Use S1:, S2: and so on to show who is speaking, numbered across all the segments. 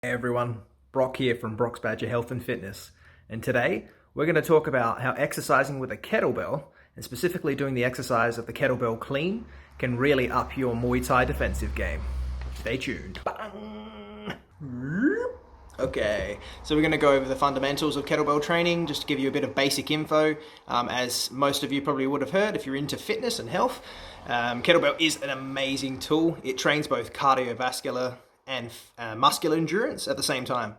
S1: Hey everyone, Brock here from Brock's Badger Health and Fitness, and today we're going to talk about how exercising with a kettlebell, and specifically doing the exercise of the Kettlebell Clean, can really up your Muay Thai defensive game. Stay tuned. Bang! Okay, so we're going to go over the fundamentals of kettlebell training, just to give you a bit of basic info. As most of you probably would have heard, if you're into fitness and health, kettlebell is an amazing tool. It trains both cardiovascular and muscular endurance at the same time.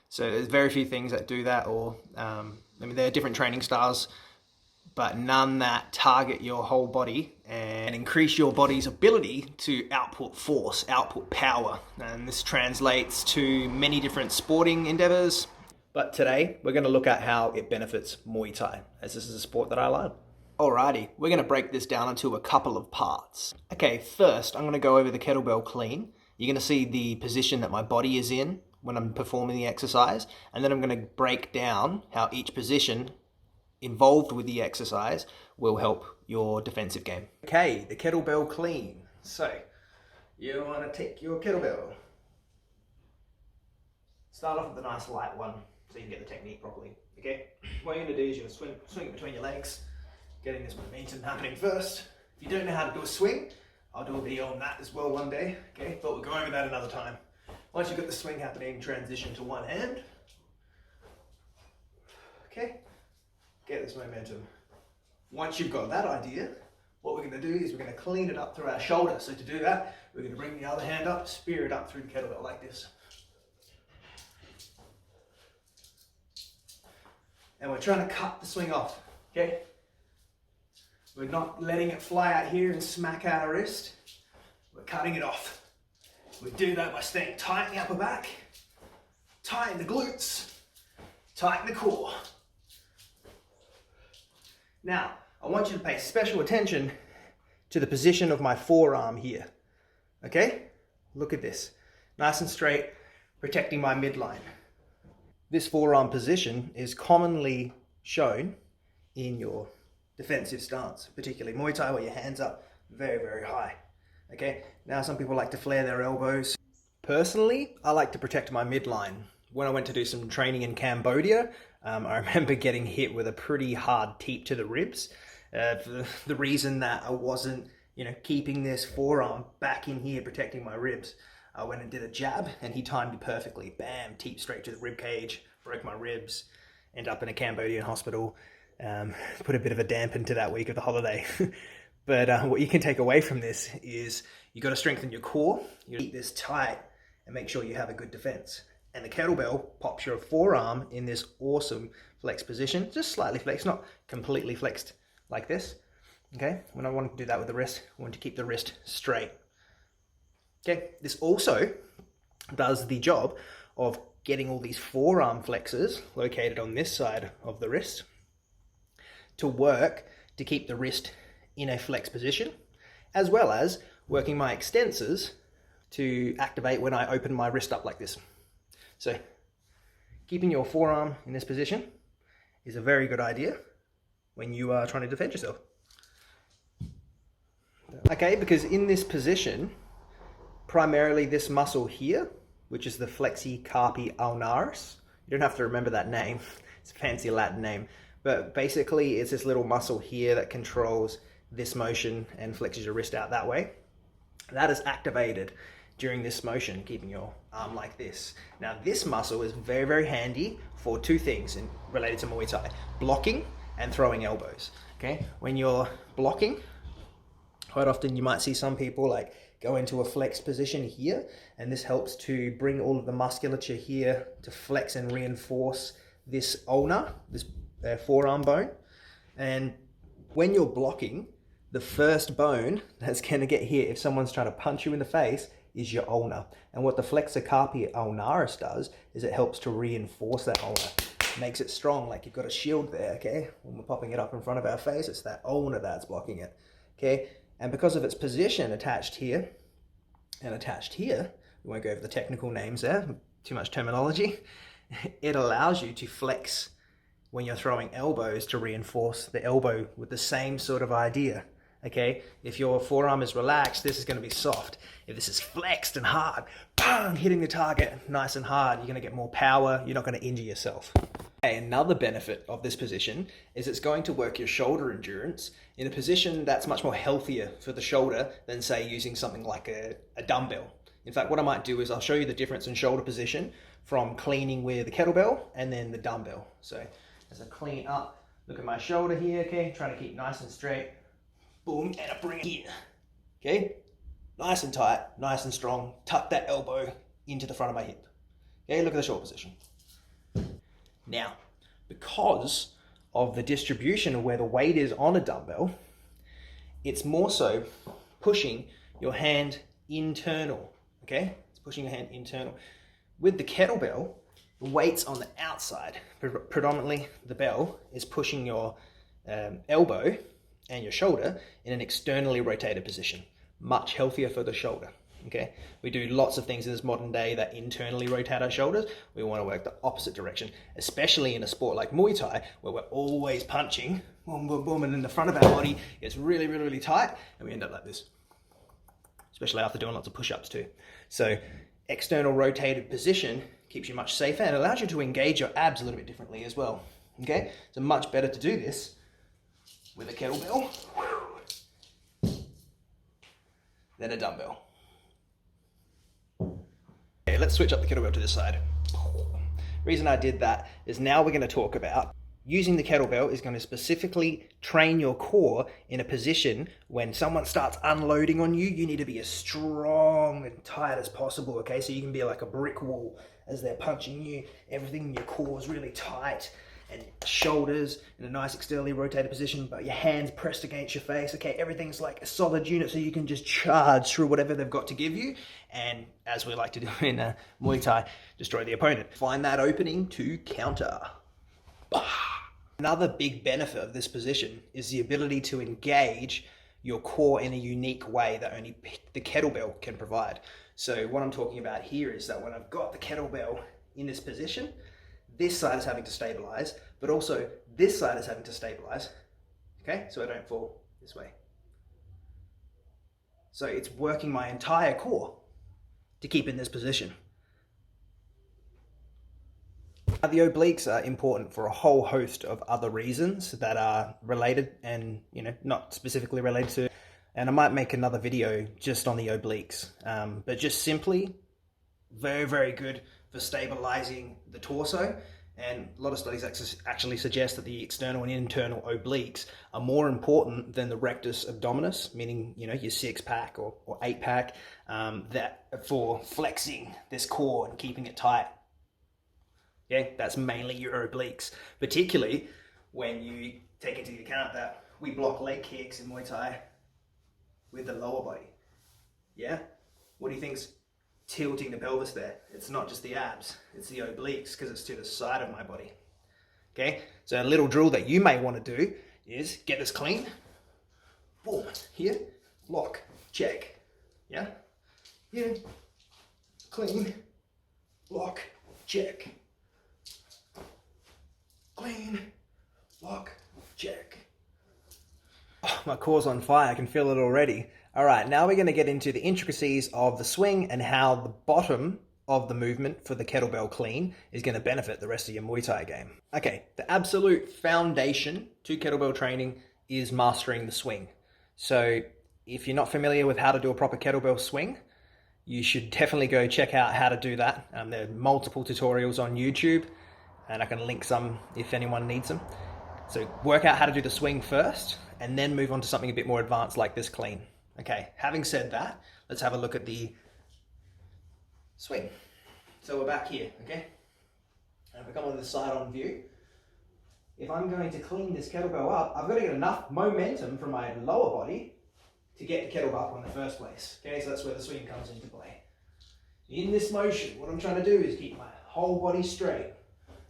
S1: So there's very few things that do that, or there are different training styles, but none that target your whole body and increase your body's ability to output force, output power. And this translates to many different sporting endeavors. But today we're going to look at how it benefits Muay Thai, as this is a sport that I love. Alrighty, we're going to break this down into a couple of parts. Okay, first I'm going to go over the kettlebell clean. You're going to see the position that my body is in when I'm performing the exercise, and then I'm going to break down how each position involved with the exercise will help your defensive game. Okay, the kettlebell clean. So, you want to take your kettlebell. Start off with a nice light one so you can get the technique properly. Okay, what you're going to do is you're going to swing it between your legs, getting this momentum happening first. If you don't know how to do a swing, I'll do a video on that as well one day, okay? But we'll go over that another time. Once you've got the swing happening, transition to one hand. Okay, get this momentum. Once you've got that idea, what we're gonna do is we're gonna clean it up through our shoulder. So to do that, we're gonna bring the other hand up, spear it up through the kettlebell like this. And we're trying to cut the swing off, okay? We're not letting it fly out here and smack out our wrist. We're cutting it off. We do that by staying tight in the upper back, tight in the glutes, tight in the core. Now, I want you to pay special attention to the position of my forearm here. Okay? Look at this. Nice and straight, protecting my midline. This forearm position is commonly shown in your defensive stance, particularly Muay Thai, where your hands up very, very high. Okay, now some people like to flare their elbows. Personally, I like to protect my midline. When I went to do some training in Cambodia, I remember getting hit with a pretty hard teep to the ribs. For the reason that I wasn't, keeping this forearm back in here, protecting my ribs. I went and did a jab, and he timed it perfectly. Bam, teep straight to the rib cage, broke my ribs, end up in a Cambodian hospital. Put a bit of a dampen to that week of the holiday. But what you can take away from this is you got to strengthen your core. You keep this tight and make sure you have a good defense. And the kettlebell pops your forearm in this awesome flex position, just slightly flexed, not completely flexed like this. Okay, when I want to do that with the wrist, I want to keep the wrist straight. Okay, this also does the job of getting all these forearm flexors located on this side of the wrist to work to keep the wrist in a flex position, as well as working my extensors to activate when I open my wrist up like this. So keeping your forearm in this position is a very good idea when you are trying to defend yourself. Okay, because in this position, primarily this muscle here, which is the flexi carpi ulnaris, you don't have to remember that name, it's a fancy Latin name. But basically, it's this little muscle here that controls this motion and flexes your wrist out that way. That is activated during this motion, keeping your arm like this. Now, this muscle is very, very handy for two things related to Muay Thai: blocking and throwing elbows. Okay, when you're blocking, quite often you might see some people go into a flexed position here, and this helps to bring all of the musculature here to flex and reinforce this ulna, this forearm bone. And when you're blocking, the first bone that's going to get hit if someone's trying to punch you in the face is your ulna. And what the flexor carpi ulnaris does is it helps to reinforce that ulna. It makes it strong, like you've got a shield there, okay? When we're popping it up in front of our face, it's that ulna that's blocking it, okay? And because of its position attached here and attached here, we won't go over the technical names there, too much terminology, it allows you to flex when you're throwing elbows to reinforce the elbow with the same sort of idea. okay? If your forearm is relaxed, this is gonna be soft. If this is flexed and hard, bang, hitting the target nice and hard, you're gonna get more power, you're not gonna injure yourself. Okay, another benefit of this position is it's going to work your shoulder endurance in a position that's much more healthier for the shoulder than, say, using something like a dumbbell. In fact, what I might do is I'll show you the difference in shoulder position from cleaning with the kettlebell and then the dumbbell. So as I clean up, look at my shoulder here, okay? Trying to keep nice and straight. Boom, and I bring it in, okay? Nice and tight, nice and strong. Tuck that elbow into the front of my hip. Okay, look at the shoulder position. Now, because of the distribution of where the weight is on a dumbbell, it's more so pushing your hand internal, okay? It's pushing your hand internal. With the kettlebell, the weight's on the outside. Predominantly, the bell is pushing your elbow and your shoulder in an externally rotated position. Much healthier for the shoulder. Okay, we do lots of things in this modern day that internally rotate our shoulders. We want to work the opposite direction, especially in a sport like Muay Thai, where we're always punching, boom, boom, boom, and then the front of our body gets really, really, really tight, and we end up like this, especially after doing lots of push-ups too. So external rotated position keeps you much safer and allows you to engage your abs a little bit differently as well. Okay, so much better to do this with a kettlebell than a dumbbell. Okay, let's switch up the kettlebell to this side. Reason I did that is now we're going to talk about using the kettlebell is going to specifically train your core in a position when someone starts unloading on you, you need to be as strong and tight as possible, okay? So you can be like a brick wall as they're punching you. Everything in your core is really tight and shoulders in a nice externally rotated position, but your hands pressed against your face, okay? Everything's like a solid unit so you can just charge through whatever they've got to give you. And as we like to do in Muay Thai, destroy the opponent. Find that opening to counter. Another big benefit of this position is the ability to engage your core in a unique way that only the kettlebell can provide. So what I'm talking about here is that when I've got the kettlebell in this position, this side is having to stabilize, but also this side is having to stabilize, okay? So I don't fall this way. So it's working my entire core to keep in this position. Now, the obliques are important for a whole host of other reasons that are related and, not specifically related to, and I might make another video just on the obliques, but just simply very, very good for stabilizing the torso. And a lot of studies actually suggest that the external and internal obliques are more important than the rectus abdominis, meaning your 6-pack or 8-pack, that for flexing this core and keeping it tight. Yeah, that's mainly your obliques, particularly when you take into account that we block leg kicks in Muay Thai with the lower body. Yeah, what do you think's tilting the pelvis there? It's not just the abs, it's the obliques because it's to the side of my body. Okay, so a little drill that you may want to do is get this clean. Boom, here, lock, check. Yeah, here, clean, lock, check. Clean, lock, check. Oh, my core's on fire, I can feel it already. All right, now we're going to get into the intricacies of the swing and how the bottom of the movement for the kettlebell clean is going to benefit the rest of your Muay Thai game. Okay, the absolute foundation to kettlebell training is mastering the swing. So if you're not familiar with how to do a proper kettlebell swing, you should definitely go check out how to do that. There are multiple tutorials on YouTube, and I can link some if anyone needs them. So work out how to do the swing first, and then move on to something a bit more advanced like this clean. Okay, having said that, let's have a look at the swing. So we're back here, okay? And if we come on the side on view, if I'm going to clean this kettlebell up, I've got to get enough momentum from my lower body to get the kettlebell up in the first place. Okay, so that's where the swing comes into play. In this motion, what I'm trying to do is keep my whole body straight.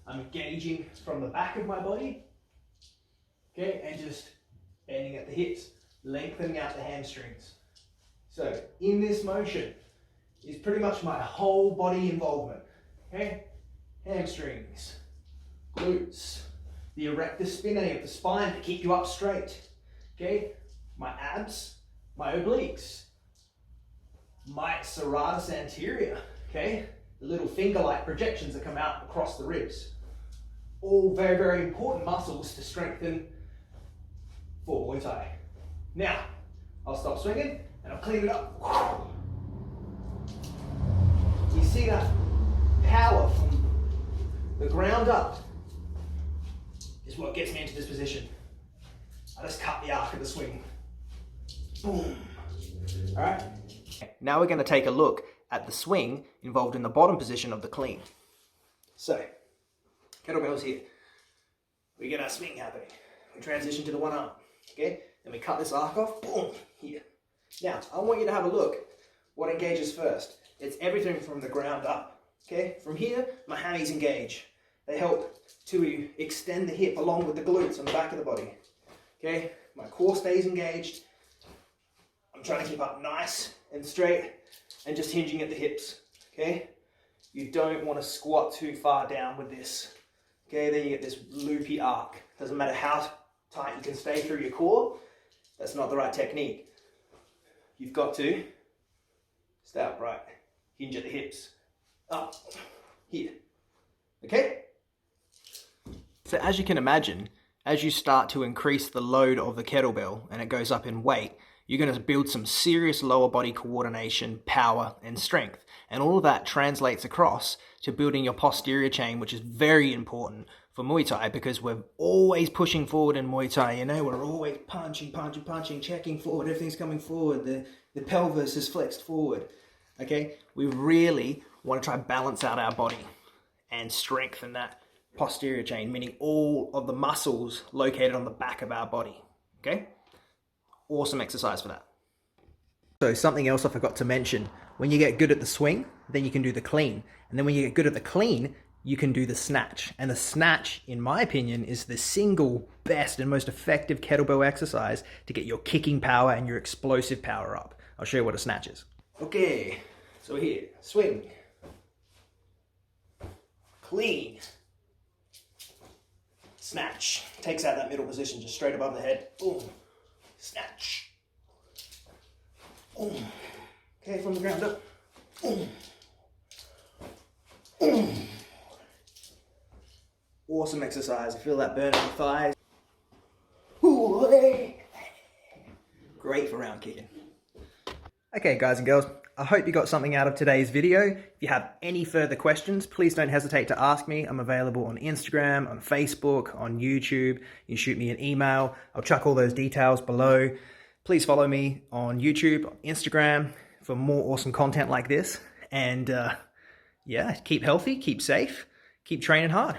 S1: I'm engaging from the back of my body, okay, and just bending at the hips, lengthening out the hamstrings. So in this motion is pretty much my whole body involvement, okay? Hamstrings, glutes, the erector spinae of the spine to keep you up straight, okay? my abs, my obliques, my serratus anterior, okay? The little finger-like projections that come out across the ribs. All very, very important muscles to strengthen for Muay Thai. Now, I'll stop swinging and I'll clean it up. You see that power from the ground up is what gets me into this position. I just cut the arc of the swing. Boom. All right. Now we're going to take a look at the swing involved in the bottom position of the clean. So, kettlebells here. We get our swing happening. We transition to the one arm. Okay? Then we cut this arc off. Boom. Here. Now, I want you to have a look what engages first. It's everything from the ground up. Okay? From here, my hammies engage. They help to extend the hip along with the glutes on the back of the body. Okay? My core stays engaged. I'm trying to keep up nice and straight and just hinging at the hips. Okay? You don't want to squat too far down with this. Okay? Then you get this loopy arc. Doesn't matter how tight you can stay through your core. That's not the right technique. You've got to stay upright. Hinge at the hips. Up. Here. Okay? So as you can imagine, as you start to increase the load of the kettlebell and it goes up in weight, you're going to build some serious lower body coordination, power, and strength. And all of that translates across to building your posterior chain, which is very important for Muay Thai because we're always pushing forward in Muay Thai. You know, we're always punching, checking forward, everything's coming forward, the pelvis is flexed forward. Okay? We really want to try and balance out our body and strengthen that posterior chain, meaning all of the muscles located on the back of our body. Okay? Awesome exercise for that. So something else I forgot to mention, when you get good at the swing, then you can do the clean. And then when you get good at the clean, you can do the snatch. And the snatch, in my opinion, is the single best and most effective kettlebell exercise to get your kicking power and your explosive power up. I'll show you what a snatch is. Okay, so here, swing, clean, snatch. Takes out that middle position just straight above the head. Boom. Snatch. Boom. Okay, from the ground up. Boom. Boom. Awesome exercise. I feel that burn in the thighs. Ooh, hey. Great for round kicking. Okay, guys and girls, I hope you got something out of today's video. If you have any further questions, please don't hesitate to ask me. I'm available on Instagram, on Facebook, on YouTube. You can shoot me an email. I'll chuck all those details below. Please follow me on YouTube, on Instagram for more awesome content like this. And yeah, keep healthy, keep safe, keep training hard.